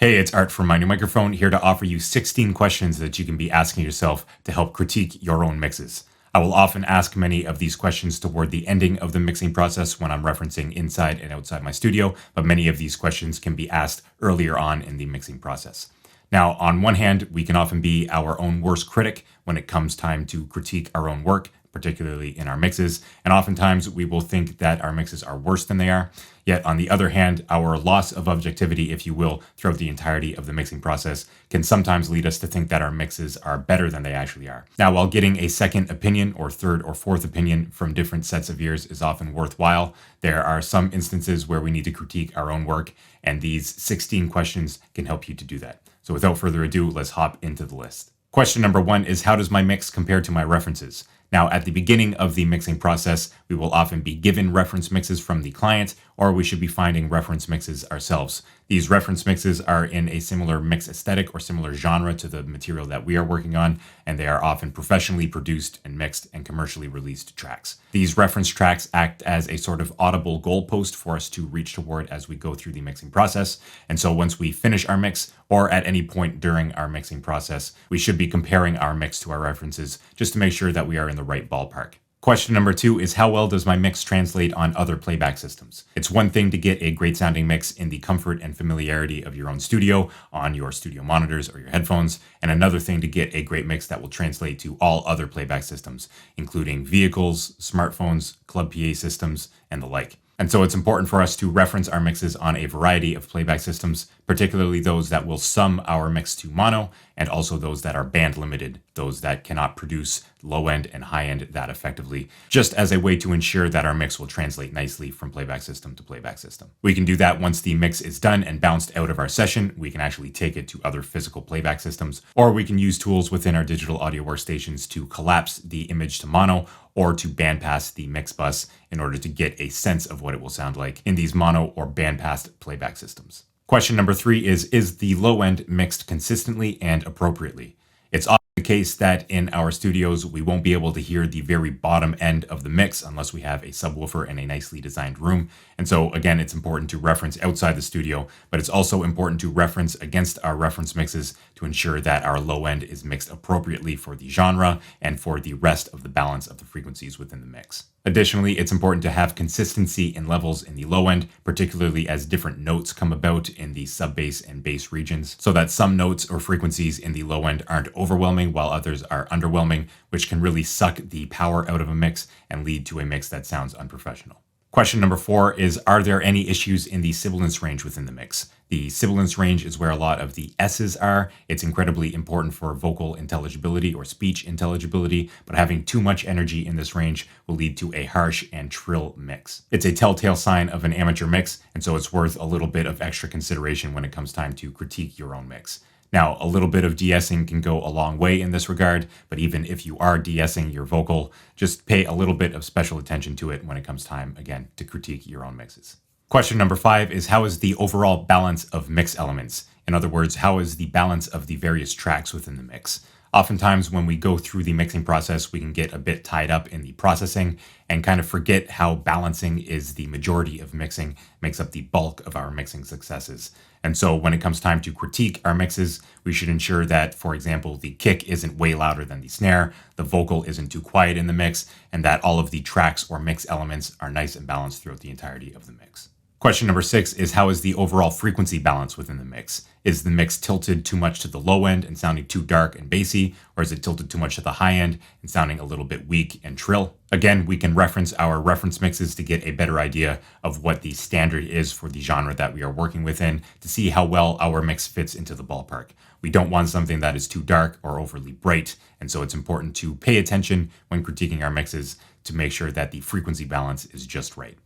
Hey, it's Art from My New Microphone, here to offer you 16 questions that you can be asking yourself to help critique your own mixes. I will often ask many of these questions toward the ending of the mixing process when I'm referencing inside and outside my studio, but many of these questions can be asked earlier on in the mixing process. Now, on one hand, we can often be our own worst critic when it comes time to critique our own work, particularly in our mixes, and oftentimes we will think that our mixes are worse than they are. Yet, on the other hand, our loss of objectivity, if you will, throughout the entirety of the mixing process can sometimes lead us to think that our mixes are better than they actually are. Now, while getting a second opinion or third or fourth opinion from different sets of ears is often worthwhile, there are some instances where we need to critique our own work, and these 16 questions can help you to do that. So without further ado, let's hop into the list. Question number 1 is, how does my mix compare to my references? Now, at the beginning of the mixing process, we will often be given reference mixes from the client, or we should be finding reference mixes ourselves. These reference mixes are in a similar mix aesthetic or similar genre to the material that we are working on, and they are often professionally produced and mixed and commercially released tracks. These reference tracks act as a sort of audible goalpost for us to reach toward as we go through the mixing process. And so once we finish our mix, or at any point during our mixing process, we should be comparing our mix to our references just to make sure that we are in the right ballpark. Question number 2 is, how well does my mix translate on other playback systems? It's one thing to get a great sounding mix in the comfort and familiarity of your own studio, on your studio monitors or your headphones, and another thing to get a great mix that will translate to all other playback systems, including vehicles, smartphones, club PA systems, and the like. And so it's important for us to reference our mixes on a variety of playback systems, particularly those that will sum our mix to mono, and also those that are band limited, those that cannot produce low end and high end that effectively, just as a way to ensure that our mix will translate nicely from playback system to playback system. We can do that once the mix is done and bounced out of our session. We can actually take it to other physical playback systems, or we can use tools within our digital audio workstations to collapse the image to mono or to bandpass the mix bus in order to get a sense of what it will sound like in these mono or bandpassed playback systems. Question number 3 is the low end mixed consistently and appropriately? It's often the case that in our studios, we won't be able to hear the very bottom end of the mix unless we have a subwoofer in a nicely designed room. And so again, it's important to reference outside the studio, but it's also important to reference against our reference mixes to ensure that our low end is mixed appropriately for the genre and for the rest of the balance of the frequencies within the mix. Additionally, it's important to have consistency in levels in the low end, particularly as different notes come about in the sub-bass and bass regions, so that some notes or frequencies in the low end aren't overwhelming while others are underwhelming, which can really suck the power out of a mix and lead to a mix that sounds unprofessional. Question number 4 is, are there any issues in the sibilance range within the mix? The sibilance range is where a lot of the S's are. It's incredibly important for vocal intelligibility or speech intelligibility, but having too much energy in this range will lead to a harsh and trill mix. It's a telltale sign of an amateur mix, and so it's worth a little bit of extra consideration when it comes time to critique your own mix. Now, a little bit of de-essing can go a long way in this regard, but even if you are de-essing your vocal, just pay a little bit of special attention to it when it comes time, again, to critique your own mixes. Question number 5 is, how is the overall balance of mix elements? In other words, how is the balance of the various tracks within the mix? Oftentimes, when we go through the mixing process, we can get a bit tied up in the processing and kind of forget how balancing is the majority of mixing, makes up the bulk of our mixing successes. And so when it comes time to critique our mixes, we should ensure that, for example, the kick isn't way louder than the snare, the vocal isn't too quiet in the mix, and that all of the tracks or mix elements are nice and balanced throughout the entirety of the mix. Question number 6 is, how is the overall frequency balance within the mix? Is the mix tilted too much to the low end and sounding too dark and bassy, or is it tilted too much to the high end and sounding a little bit weak and trill? Again, we can reference our reference mixes to get a better idea of what the standard is for the genre that we are working within to see how well our mix fits into the ballpark. We don't want something that is too dark or overly bright, and so it's important to pay attention when critiquing our mixes to make sure that the frequency balance is just right.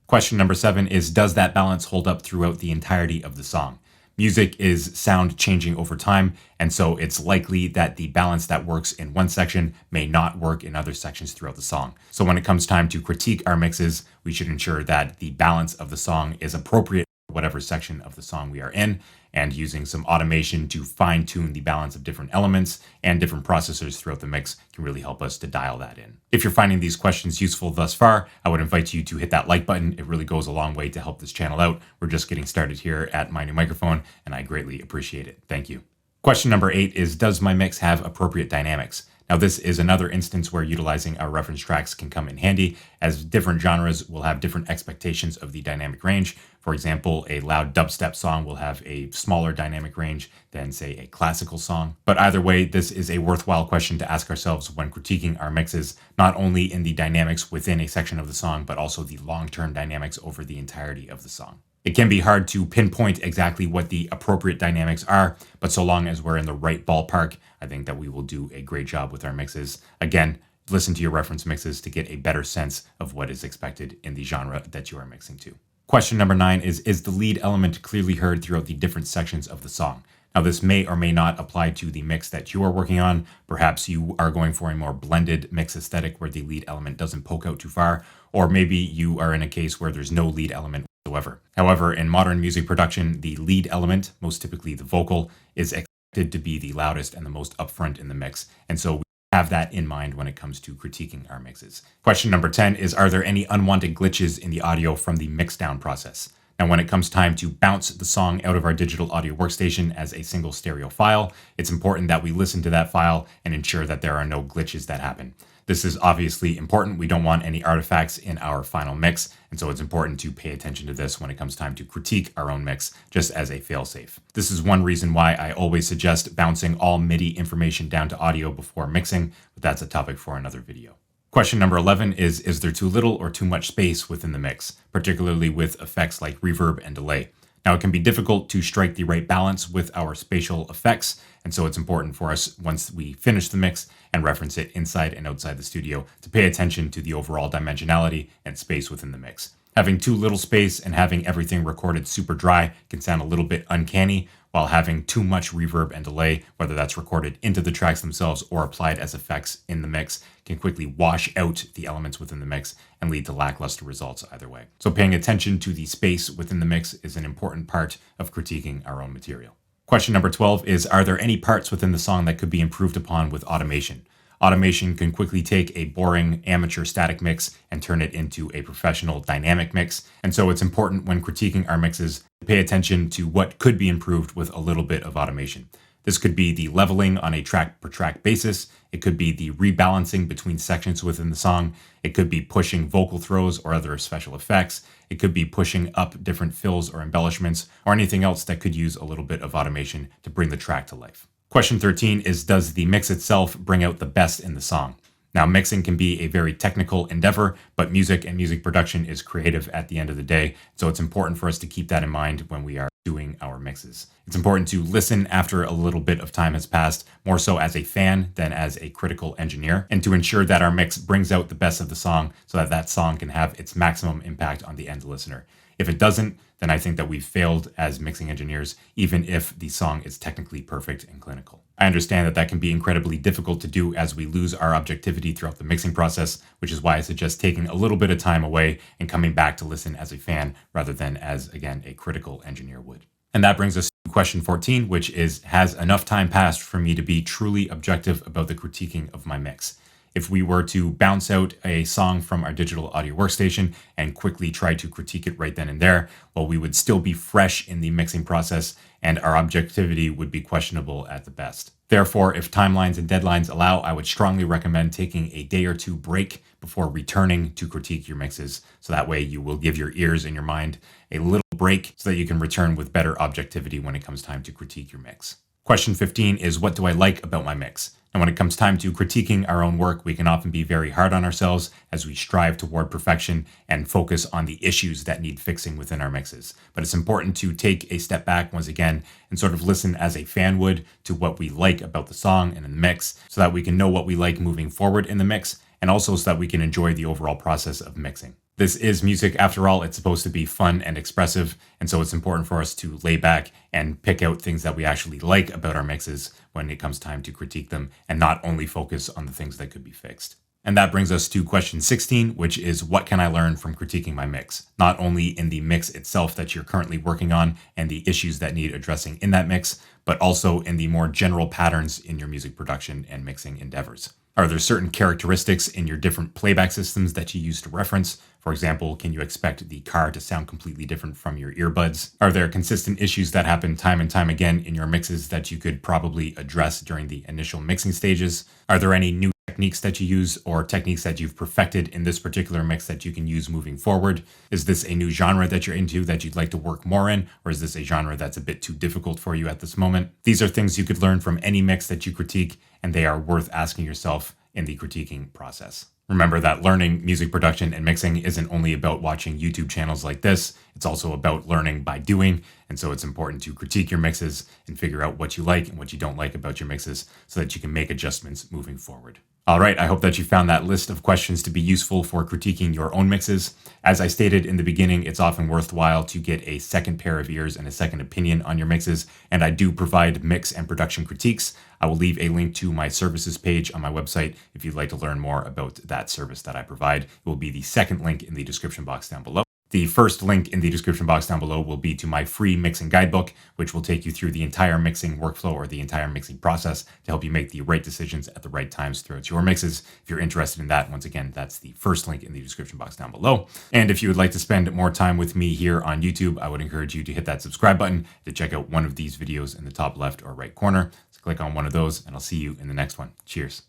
Question number 7 is, does that balance hold up throughout the entirety of the song? Music is sound changing over time, and so it's likely that the balance that works in one section may not work in other sections throughout the song. So when it comes time to critique our mixes, we should ensure that the balance of the song is appropriate whatever section of the song we are in, and using some automation to fine tune the balance of different elements and different processors throughout the mix can really help us to dial that in. If you're finding these questions useful thus far, I would invite you to hit that like button. It really goes a long way to help this channel out. We're just getting started here at my new microphone, and I greatly appreciate it. Thank you. Question number 8 is, does my mix have appropriate dynamics? Now, this is another instance where utilizing our reference tracks can come in handy, as different genres will have different expectations of the dynamic range. For example, a loud dubstep song will have a smaller dynamic range than, say, a classical song. But either way, this is a worthwhile question to ask ourselves when critiquing our mixes, not only in the dynamics within a section of the song, but also the long-term dynamics over the entirety of the song. It can be hard to pinpoint exactly what the appropriate dynamics are, but so long as we're in the right ballpark, I think that we will do a great job with our mixes. Again, listen to your reference mixes to get a better sense of what is expected in the genre that you are mixing to. Question number 9 is the lead element clearly heard throughout the different sections of the song? Now, this may or may not apply to the mix that you are working on. Perhaps you are going for a more blended mix aesthetic where the lead element doesn't poke out too far, or maybe you are in a case where there's no lead element whatsoever. However, in modern music production, the lead element, most typically the vocal, is expected to be the loudest and the most upfront in the mix, and so we have that in mind when it comes to critiquing our mixes. Question number 10 is, are there any unwanted glitches in the audio from the mixdown process? Now, when it comes time to bounce the song out of our digital audio workstation as a single stereo file, it's important that we listen to that file and ensure that there are no glitches that happen. This is obviously important. We don't want any artifacts in our final mix, and so it's important to pay attention to this when it comes time to critique our own mix, just as a failsafe. This is one reason why I always suggest bouncing all MIDI information down to audio before mixing, but that's a topic for another video. Question number 11 is there too little or too much space within the mix, particularly with effects like reverb and delay? Now, it can be difficult to strike the right balance with our spatial effects, and so it's important for us, once we finish the mix and reference it inside and outside the studio, to pay attention to the overall dimensionality and space within the mix. Having too little space and having everything recorded super dry can sound a little bit uncanny, while having too much reverb and delay, whether that's recorded into the tracks themselves or applied as effects in the mix, can quickly wash out the elements within the mix and lead to lackluster results either way. So paying attention to the space within the mix is an important part of critiquing our own material. Question number 12 is, are there any parts within the song that could be improved upon with automation? Automation can quickly take a boring amateur static mix and turn it into a professional dynamic mix, and so it's important when critiquing our mixes to pay attention to what could be improved with a little bit of automation. This could be the leveling on a track-per-track basis, it could be the rebalancing between sections within the song, it could be pushing vocal throws or other special effects, it could be pushing up different fills or embellishments, or anything else that could use a little bit of automation to bring the track to life. Question 13 is, does the mix itself bring out the best in the song? Now, mixing can be a very technical endeavor, but music and music production is creative at the end of the day, so it's important for us to keep that in mind when we are doing our mixes. It's important to listen after a little bit of time has passed, more so as a fan than as a critical engineer, and to ensure that our mix brings out the best of the song so that that song can have its maximum impact on the end listener. If it doesn't, then I think that we've failed as mixing engineers, even if the song is technically perfect and clinical. I understand that that can be incredibly difficult to do as we lose our objectivity throughout the mixing process, which is why I suggest taking a little bit of time away and coming back to listen as a fan rather than as, again, a critical engineer would. And that brings us to question 14, which is, has enough time passed for me to be truly objective about the critiquing of my mix? If we were to bounce out a song from our digital audio workstation and quickly try to critique it right then and there, well, we would still be fresh in the mixing process and our objectivity would be questionable at the best. Therefore, if timelines and deadlines allow, I would strongly recommend taking a day or two break before returning to critique your mixes. So that way you will give your ears and your mind a little break so that you can return with better objectivity when it comes time to critique your mix. Question 15 is, what do I like about my mix? And when it comes time to critiquing our own work, we can often be very hard on ourselves as we strive toward perfection and focus on the issues that need fixing within our mixes. But it's important to take a step back once again and sort of listen as a fan would to what we like about the song and in the mix so that we can know what we like moving forward in the mix and also so that we can enjoy the overall process of mixing. This is music after all. It's supposed to be fun and expressive, and so it's important for us to lay back and pick out things that we actually like about our mixes when it comes time to critique them and not only focus on the things that could be fixed. And that brings us to question 16, which is what can I learn from critiquing my mix? Not only in the mix itself that you're currently working on and the issues that need addressing in that mix, but also in the more general patterns in your music production and mixing endeavors. Are there certain characteristics in your different playback systems that you use to reference? For example, can you expect the car to sound completely different from your earbuds? Are there consistent issues that happen time and time again in your mixes that you could probably address during the initial mixing stages? Are there any new techniques that you use or techniques that you've perfected in this particular mix that you can use moving forward? Is this a new genre that you're into that you'd like to work more in, or is this a genre that's a bit too difficult for you at this moment? These are things you could learn from any mix that you critique, and they are worth asking yourself in the critiquing process. Remember that learning music production and mixing isn't only about watching YouTube channels like this, it's also about learning by doing. And so it's important to critique your mixes and figure out what you like and what you don't like about your mixes so that you can make adjustments moving forward. All right, I hope that you found that list of questions to be useful for critiquing your own mixes. As I stated in the beginning, it's often worthwhile to get a second pair of ears and a second opinion on your mixes, and I do provide mix and production critiques. I will leave a link to my services page on my website if you'd like to learn more about that service that I provide. It will be the second link in the description box down below. The first link in the description box down below will be to my free mixing guidebook, which will take you through the entire mixing workflow or the entire mixing process to help you make the right decisions at the right times throughout your mixes. If you're interested in that, once again, that's the first link in the description box down below. And if you would like to spend more time with me here on YouTube, I would encourage you to hit that subscribe button to check out one of these videos in the top left or right corner. So click on one of those and I'll see you in the next one. Cheers.